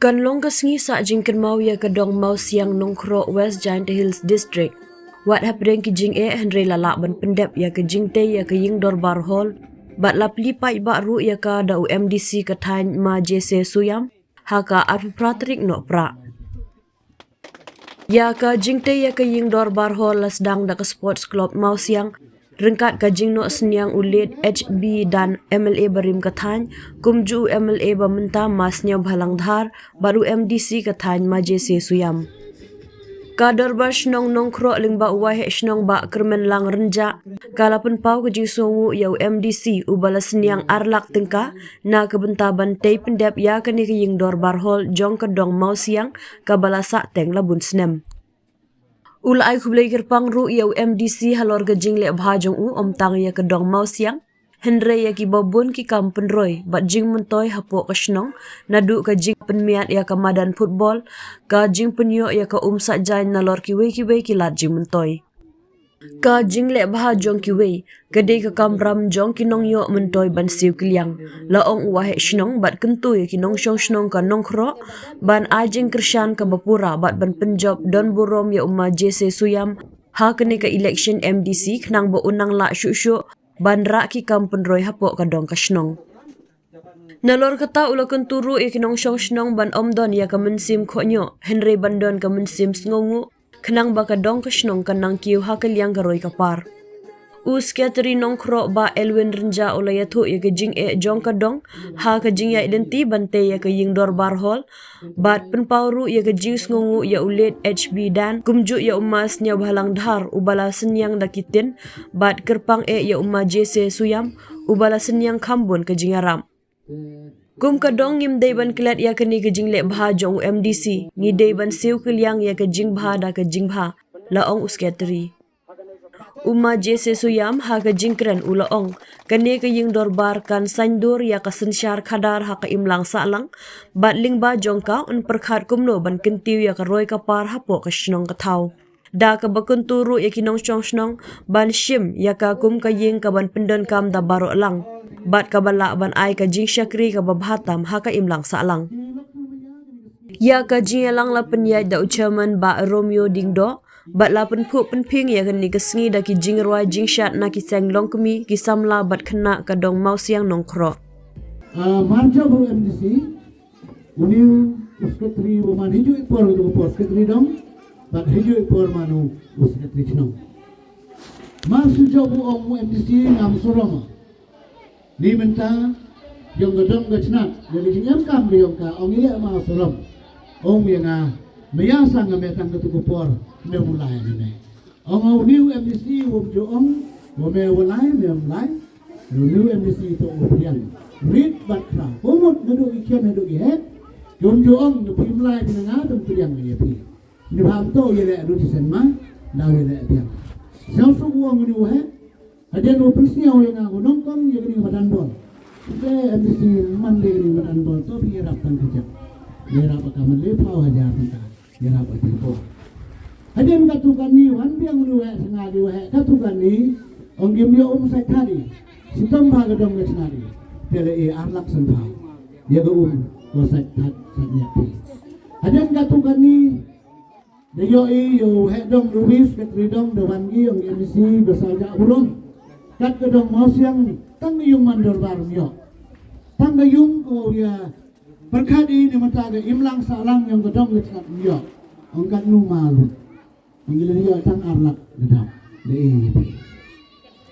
Kan long kasngi sa jingkan mau ya kadong mau siang nongkro West Giant Hills District. Wat hapdeng ki jing Henry lalak ban pendep ya ke jing te ya ke ying dorbar hall. Bat lapli pai ba ru ya ka da UMDC ka thain ma JC Suyam. Haka arpu pratrik no pra. Ya ka jing te ya ke ying dorbar hall lasdang da ke sports club mau siang. Rengkat kajing no senyang ulit HB dan MLA barim kathan, kumju MLA bamenta masnya bhalang dhar, baru MDC kathan majese suyam. Kadar bar shnong nongkro lingba uwahe shnong ba kermen lang renja, kalapan pau kajing songu yau MDC ubala senyang arlak tingka, na kebentaban tei pendep ya kani kaying dorbar hol jong kedong mau siang, kabala sa teng labun senem. Ula ai kublai kirpang ru yau MDC halor gajing le bhajong om tang ya kedong mau siang. Henry ya ki babun ki kampen roy bat jing mentoy hapo kasnong nadu ka jing penmiat ya ka madan football ka jing penyo ya ka sak jain nalor ki we ki lat jing mentoy. Ka jing le bhajong ki we gade ka kamram jong ki nong yo mentoy ban siu kiliang laong wahe shnong bat kentu ya ki nong shong shnong ka nong khro ban ajing krishan ka bapura bat ban penjob don burom ya umma JC Suyam ha kene ka election MDC khnang bo unang la shu ban ra ki kampen roy hapo ka dong ka shnong. Nalor kata ula kenturu ya ki nong shong shnong ban omdon ya ka mensim khonyo Henry bandon ka mensim sngongu kenang baka dong kasnong kanang kiu hakal yang karoy kapar. Skateri nongkro ba Elwin Renja ulaya tu ya kejing jong kadong ha kejing ya identi bante ya keying dorbar hall bat penpauru ya kejing sngongu ya ulit HB dan kumju ya umas nya bhalang dhar ubala senyang dakitin bat kerpang ya umma JC Suyam ubala senyang kambun kejing aram. Kum kadong ngim dayban kilat ya kani kejing le bha jong MDC ngi dayban siu kiliang ya kejing bha da kejing bha laong usketeri. Umma JC Suyam ha kejing kren ulaong kani keying dorbar kan sandur ya ka sensyar khadar ha ka imlang salang bat ling ba jong ka un perkhat kumno ban kentiu ya ka roy ka par hapo ka shnong ka thau. Da ka bakun turu ya kinong chong shnong ban shim ya ka kum kaying ka ban pendon kam da baro lang. Bat kabala ban ai ka jing syakri ka babhatam ha ka imlang salang. Ya ka jing lang la penyai da ucaman ba Romeo Dingdo bat la penpu penping ya kan ni kesngi da ki jing roi jing shat na ki seng long kemi ki samla bat kena ka dong mau siang nongkro. Marcha bu MDC uniu usketri bu man hiju ipor bu usketri dong bat hiju ipor manu usketri chnong. Masu jobu om MDC ngam suroma. Ni menta yung gadong gachnat yung jingam kam yung ka ong ile ma suram ong yang mayasa nga metang katukupor me mulai ne ong new MDC wo jo ong wo me mulai new MDC to opian read bat kra pomot nadu ikian nadu ge yung jo ong no pimlai pinanga dum piang ne pi ni bam to yele adu disenma na yele piang so so wo ngni wo he ada no persiaw yang aku nongkong yang ini badan bol. Kita MDC mandi ini badan bol tu biar apa kerja. Biar apa kamu lepau aja kita. Biar apa tipu. Ada yang katukan ni, wan biang luwe sengaja luwe katukan ni. Onggim dia saya tadi. Sitam bahagia dong sengaja. Dia arlak sembah. Dia ke saya tadi. Ada yang katukan ni. Dia yo hedong Lubis ketridong dewan gi yang MDC bersaja burung. Kat kedong mau siang tang yung mandor barmyo tang yung ko ya perkadi ni mata ga imlang salang yung kedong lekat myo ang kat nu malu ngile yo tang arlak gedam de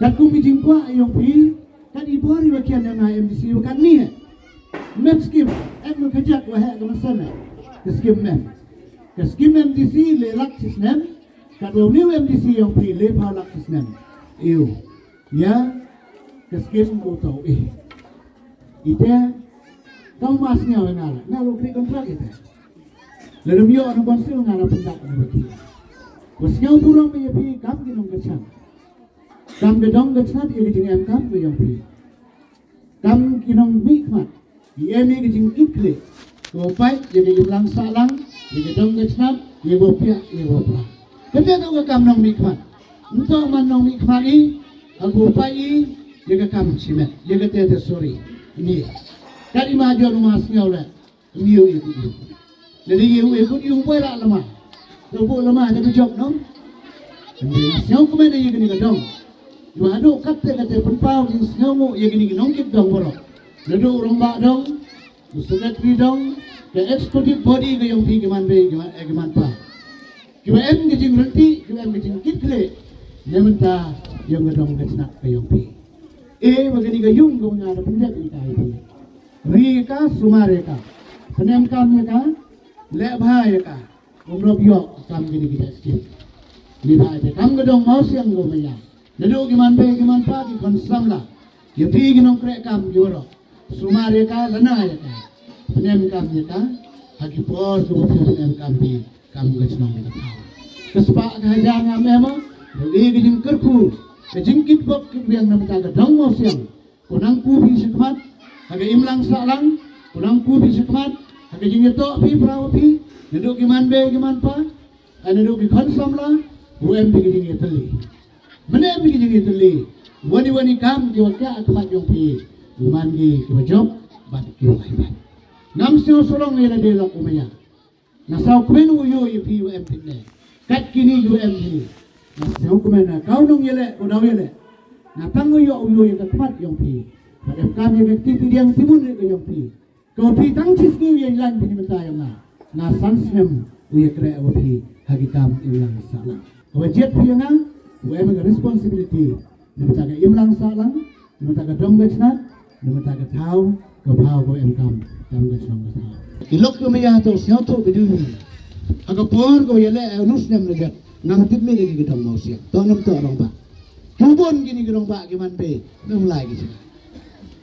kat ku mi jingkwa yung pi kat ibori wakian na MDC kat ni map skim em kajak wa ha ga masana ke skim map ke skim MDC le lak sistem kat lo new MDC yung pi le pa lak sistem eu ya keskim ko tau ite kau masnya wenala na lo kri kontrak ite lalu yo anu bansil ngala pendak ni beki wasnya burung me pi kam ginong gachan kam gedong gachan ye jing em kam be yang pi kam ginong bikmat ye me jing ikle ko pai ye imlang salang ye gedong gachan ye bo pia ye bo pra kete to kam nong bikmat untuk man nong bikmat ni aku pai jaga kam cimet jaga tete sorry ini kali maju rumah siau le nhiều yêu yêu để đi yêu yêu yêu quay lại là mà rồi bộ là mà cho tôi chọc nó nếu có bên đây cái này không mà đâu cắt cái phần bao thì nếu ngộ cái này nó kịp đồng vào rồi nó đâu rong bạc đâu secretary đâu cái executive body cái yang phi cái man về cái man pa cái em cái chừng nanti cái em cái chừng kít cái này mình ta yang cái đồng cái nak cái yang phi mà cái này cái yung cái nhà nó cũng đẹp như cái này Rika Sumareka, penem kami ka, lebhay ka, umrob yok kami gini kita sikit. Lebhay te, kami gedong mau siang go maya. Nado giman pe giman pa ki konsam la. Yepi ginong krek kam joro. Sumareka lana ya ka. Penem kami ka, haki por go penem kami gachnong ka thaw. Kespa ka hajang memang, bagi gijing kerku, kejingkit bok kibiang nam ta gedong mau siang. Kunang ku bi sikmat Haga imlang salang, pulang ku bisa kemat, haga jingir to pi perahu pi, neduk giman be giman pa, neduk gi konsam lah, UM bi jingir teli. Mana bi jingir teli? Wani kam di wakya kemat jong pi, uman gi job, bat ki waiban. Nam siu solong ira de lok umaya. Nasau kmen uyo i pi UM tikne. Kat kini UM ni. Nasau kmen kau nong yele, udau yele. Na tangu yo uyo i kemat jong pi. Pada kami aktiviti yang timun ke yang pi. Kau pi tangcis ni yang lan di mata yang na sansnem uya kre awi hagi kam imlang salang. Kau jet pi yang uya mega responsibility. Ni mata ke imlang salang, ni mata ke donggacnat, ni mata ke tau ke bau kau kam donggacnat ke tau. Ilok ke maya tu siau tu berdiri. Agak por kau yale nusnem legat. Nang tip me lagi kita mau siap. Tahu nam tu orang ba. Kubon gini gerong ba giman pe. Nam lagi sih.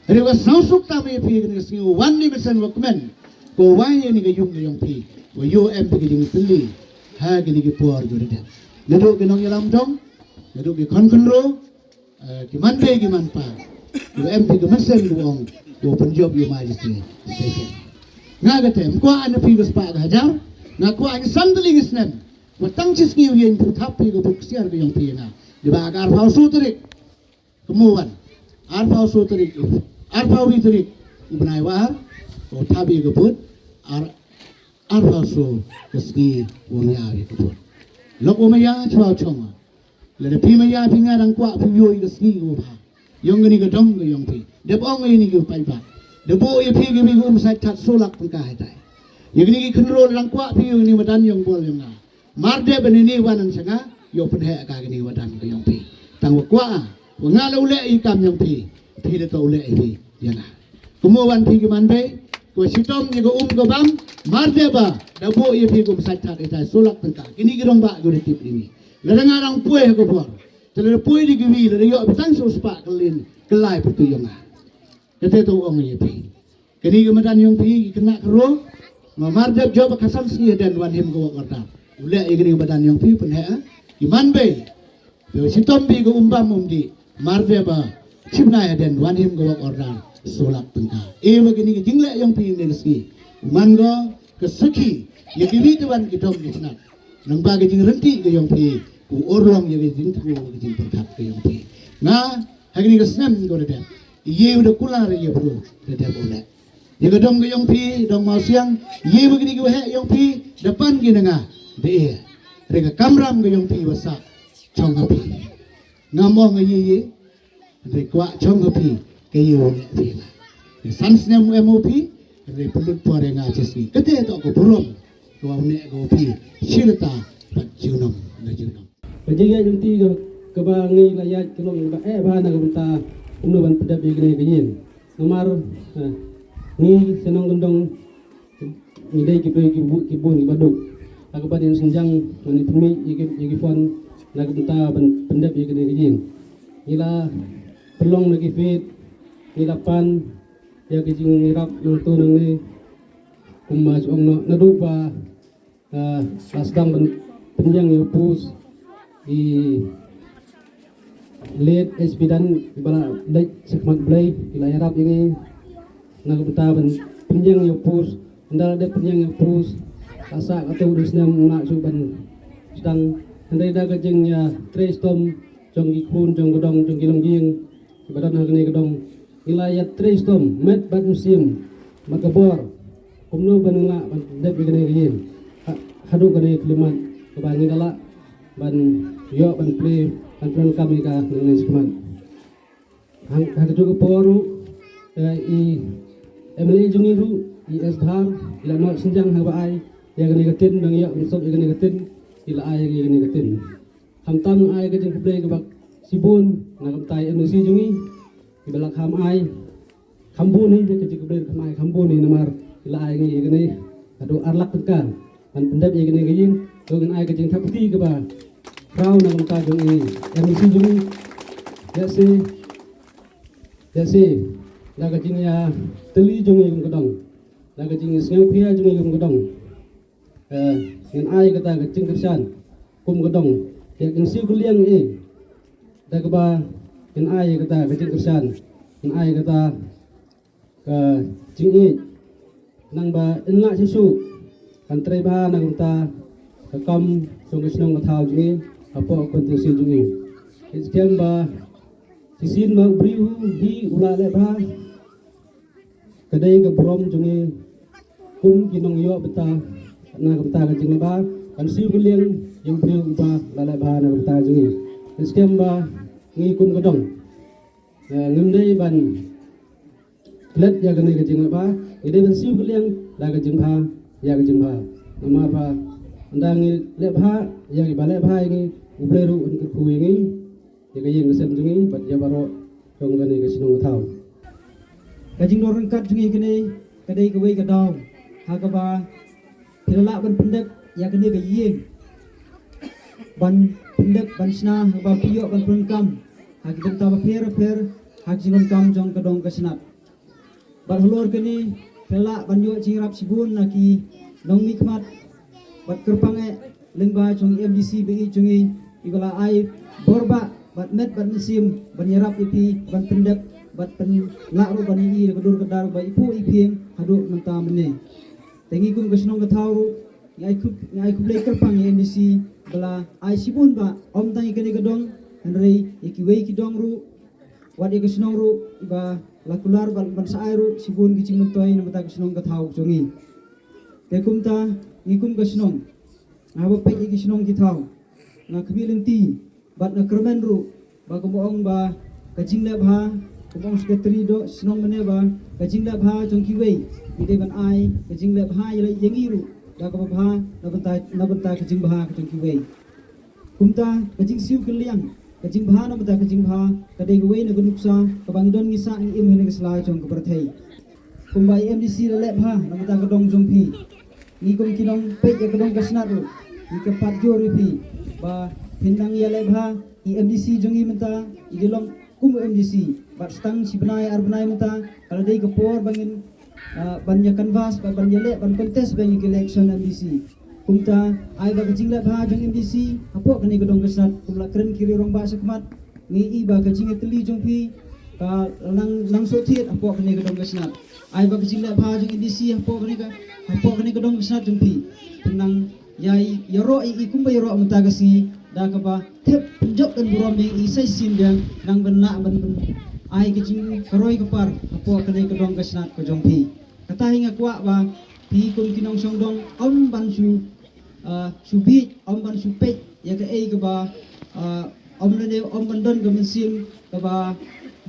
Rewa sausuk tami pi ni singu wan ni mesen wakmen ko wai ni ke yung pi wa yo em pi ding teli ha gini ke por go de nado ke nong yalam dong nado ke kon ro ki man be ki man pa yo em pi ke mesen luong ko penjob yo mai di nga ga tem ko an pi ke spa ga jaw nga ko an sandali gisnem wa tang chis ki yen pu thap pi go buk siar ke yung pi na di ba gar phau su trik kemuan ar phau su trik Arpa witri ubnai war o tabi geput arpa so keski woni ari geput loko maya chwa chonga le pi maya pinga rang kwa pi yo keski go ba yong ni ga dong ga yong pi de bong ni ga pai ba de bo ye pi ga mi go sai that so lak pun ka hai tai ye ni ki khnro rang kwa pi yo ni madan yong bol yong na mar de ben ni wanan sanga yo pun he ka ni wadan ga yong pi tang kwa wa nga lo le i kam yong pi pi de to le i pi yana kumuan pi man be ko sitom ni go go bam marde ba dabo ye pi go satta eta solak tangka kini girong ba go tip ini ladang arang pue go bor tele pue di giwi le yo bitang so spa kelin kelai putu yonga kete to ong ye pi kini gemadan yong pi kena kero marde job kasan si dan wan him go warta ule ye kini badan yong pi pen ha iman be yo sitom pi go umbam di marde ba chimna ya dan wan him go warta solak tengka. Begini ke jingle yang pi nelski. Manggo keseki ye kiwi tuan kidom ni snap. Nang bagi jing renti ke yang pi ku orlong ye jing tu ke jing perkat ke yang pi. Nga hagini ke snam go de. Ye udah kular ye bro de boleh. Ye ke dong ke yang pi dong mau siang ye begini ke he yang pi depan ke nga de. Rega kamram ke yang pi wasa chong pi. Ngamong ye re kwa chong pi kayo ni sans nem MOP re pelut pore nga chesi kete to ko burom ko ne ko pi shilta pat junam na junam Pajiga junti ke bangi layat kelong ba ba na gumta umno ban pedap ye gene yin nomar ni senong gendong ni dai ki bun ki baduk aku badin senjang ni pemi ye fon na gumta ban pendap ye gene yin ila pelong lagi fit nilapan ya kijing nirap yung tunang ni kumas ong nadupa lasdang penjang yung pus i late SP dan ibara late sekmat blay ilayarap yung nagpuntaban penjang yung pus andal ada penjang yung pus asa atau udusnya muna suban sedang andai daga jeng ya trestom jong ikun jong godong jong gilong gieng ibadan hagni godong ilayat trestom met bat musim makabor kumno banula ban deb gane yin hadu gane klimat ke ban ni gala ban yo ban play ban plan kami ka nang sikman hang hadu ke poru I MLA jungiru I esdhar ila no sinjang ha ba ai ya gane gatin bang yo unsop ya gane gatin ila ai ya gane gatin hamtam ai ga jing play ke bak sibun nagam tai MLC jungi ibalak ham ai kambu ni je ke jing play kamai kambu ni namar ila ai ngi gane adu arlak kan an pendap ya gane gayin to gan ai ga jing thapti ke ba rau nagam ta jungi MLC jungi ya se laga jing ya teli jungi gum kedong laga jing sngau phia jungi gum kedong ngan ai kata ga jing kersan kum kedong ya jing siu kuliang daga ba ngan ai kata ga jing kersan ngan ai kata ka jing nang ba inla susu kan trai ba nang ta ka kam song snong ka thau jungi apo kon tu si jungi iskiam ba sisin ba briu hi ula le ba kadai ke brom jungi kum kinong yo beta na kamta ka jing ba kan siu kuliang yung briu ba la ba na kamta jungi iskiam ba ngi kum kadong ngem dei ban let ya gane ka jing ba ide ban siu kuliang la ka jing ba ya ka jing ba nama ba andang le ba ya ki ba le ba ngi ubleru un ku ngi ya ka yeng sen jungi bat ya baro dong gane ka sinong thau kajing dorang kat jungi kene kadai ke wei kadau ha ka ba pilala ban pendek ya kene ke yeng ban pendek ban sna ha ba piyo ban pengkam ha kita ta ba per ha jingon kam jong kadong kasinap ban hulur kene pilala ban yo jingrap sibun naki nong mikmat bat kerpang lengba jong MDC bi jungi igala ai borba bat met bat mesim ban yarap ipi ban pendek bat pen la ru ban ni kedur kedar ba ipu iping hadu menta mene tengi kum kesnong ka thau ngai ku play kerpang NDC bala ai sibun ba om tangi kene gedong henry ikiwei kidong ru wat ikesnong ru ba lakular ban saai ru sibun gicing mentoi namata kesnong ka thau jongi te kumta ngikum kesnong ngaba pe ikesnong ki thau nga kbilenti bat na kermen ru ba kumong ba kajing le bha kumong sekretari do snong mene ba kajing le bha jongki wei ide ban ai kajing le bha yele yengi ru da ka bha na banta kajing bha jongki wei kumta kajing siu keliang kajing bha na banta kajing bha kadai wei na gunuksa ka bang don ngisa ang im hene kesla jong ka berthei kumbai MDC le bha na banta ka dong jongpi ni kum kinong pe ya ka dong kasnat ru ni ka pat jo ri pi ba pindang ya le bha MDC jongi menta idilong kum MDC bat stang sibnai arbnai menta kalau dei kepor bangin banya canvas banya le ban contest bang election MDC kumta ai ba kajing le bha jong MDC apo kani gedong kesat kumla keren kiri rong ba sakmat ngi I ba kajing etli jong pi ka lang so thiet apo kani gedong kesat ai ba kajing le bha jong MDC apo kani gedong kesat jong pi tenang yai yaro I kumba yaro menta kasi da ka ba thep penjok dan burom yang isai sin yang nang bena ban ai kajing karoi kapar apo kani gedong kesat ko jong pi kata hinga kwa ba pi kum kinong song dong om ban su bi om ban su pe ya ka ei ka ba om ne om ban don ka mesim ka ba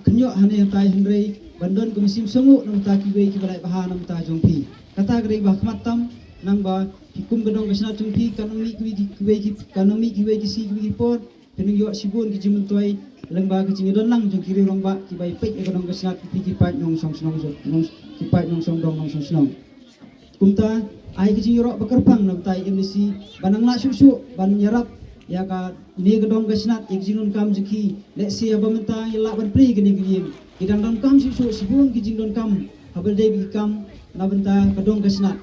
kenyo hane tai henrei ban don ka mesim songu nang ta ki wei ki balai baha nam ta jong pi kata grei ba khmatam nang ba kum gedong kesna jong pi kanong mi ki wei ki kanong mi ki wei ki si ki por tenung yo sibun ki jimun toy lengba ki jing don lang jong kiri rong ba ki bai pe ka dong kesna ki ki pai nong song snong nong ki pai nong song dong nong song snong kumta ai ki jing ro bakarpang nam tai MDC banang la susu ban yarap ya ka ne gedong kesnat ik jingun kam jiki le si abamenta ila ban pri gini gini kidang don kam susu sibun ki jing don kam habel dei bi kam na benta gedong kesnat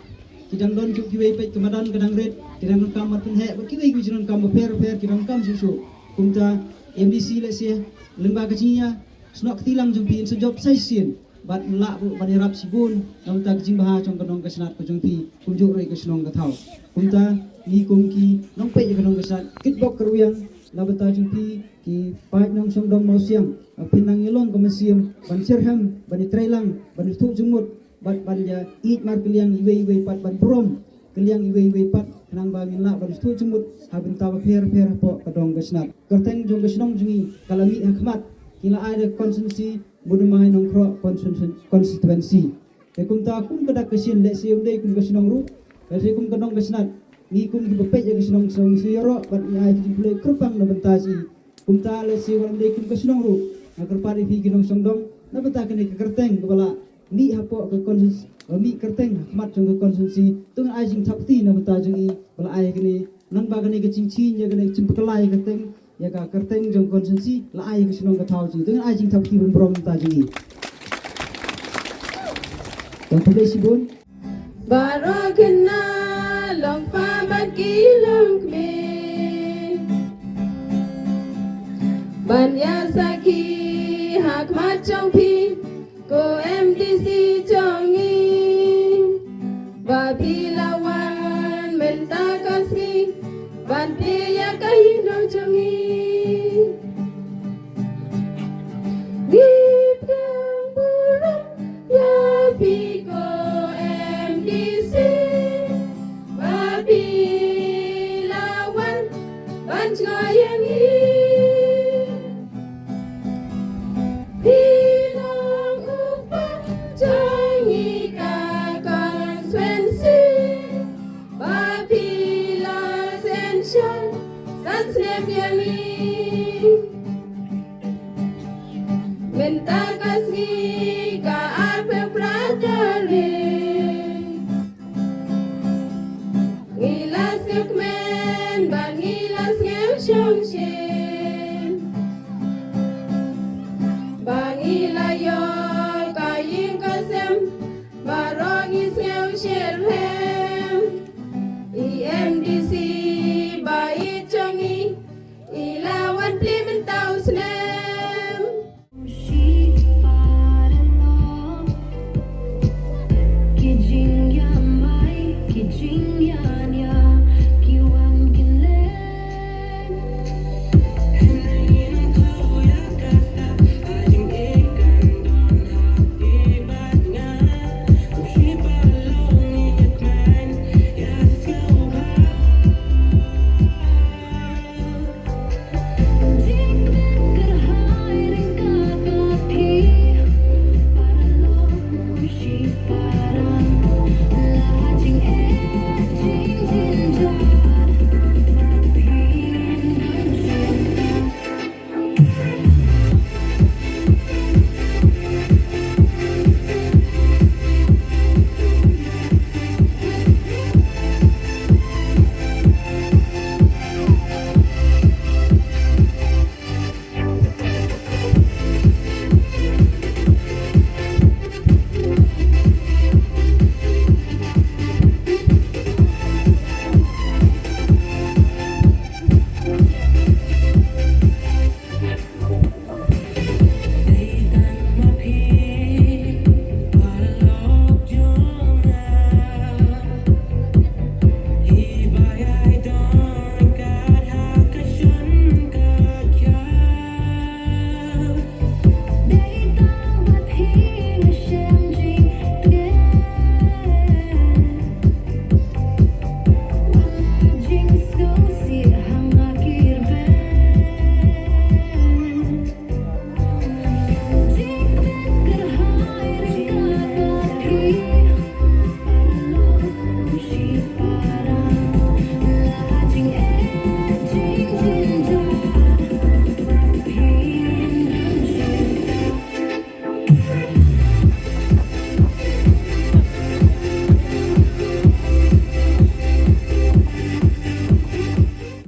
kidang don ki wei pe kemadan kadang red kidang don kam matun he ki wei ki jing kam per kidang kam susu kumta MDC le si lengba kajinya snok tilang jumpi sejob sai sin bat la bu ban yarap sibun nam ta jing baha chong kadong kesnat ko jumpi kunjuk rei kesnong ka thau kumta ni kumki nong pe kadong kesnat kitbok keruyang la bata jumpi ki pai nong song dong mau siang pinang yelong ko mesim ban sirham ban trailang ban thu jumut bat banja eat mar keliang iwe pat ban prom keliang iwe pat nang bangin la ban stu jumut habin tawa per po kadong gesnat kerteng jong gesnong jungi kalami hakmat kila ada konsensi budumai nongkro konstituensi kum ta kum kadak kesin le sium dei kum gesnong ru kasi kum kadong gesnat ni kum di bepek ya gesnong song siyoro bat ni ai di play krupang na bentasi kum ta le si wan dei kum gesnong ru agar pari fi ginong songdom na benta kene ke kerteng kepala mi hapo ke konsensi mi kerteng hakmat jong ke konsensi tung ai jing thapti na benta jungi kala ai kene nang ba kene ke cincin ya kene cimpekelai kerteng ya ka kerteng jong konsensi la ai ke senong ka thau ji tung ai jing thapti bun brom ta jungi dan tu si bun Barokena long pamat kilong me Banya saki hakmat chong pi ko MDC chongi Babi lawan menta kasi Bante ya kahindo chongi Gip kang burung ya pi ko MDC Babi lawan ban ngoyangi Bilang upah jangi kakang swensi Babila sensyon san snap yangi Minta kasih ka ape pradare Ngilas yukmen ban ngilas ngew syong shen Bangilayo kaying kasem barong isngew sherhe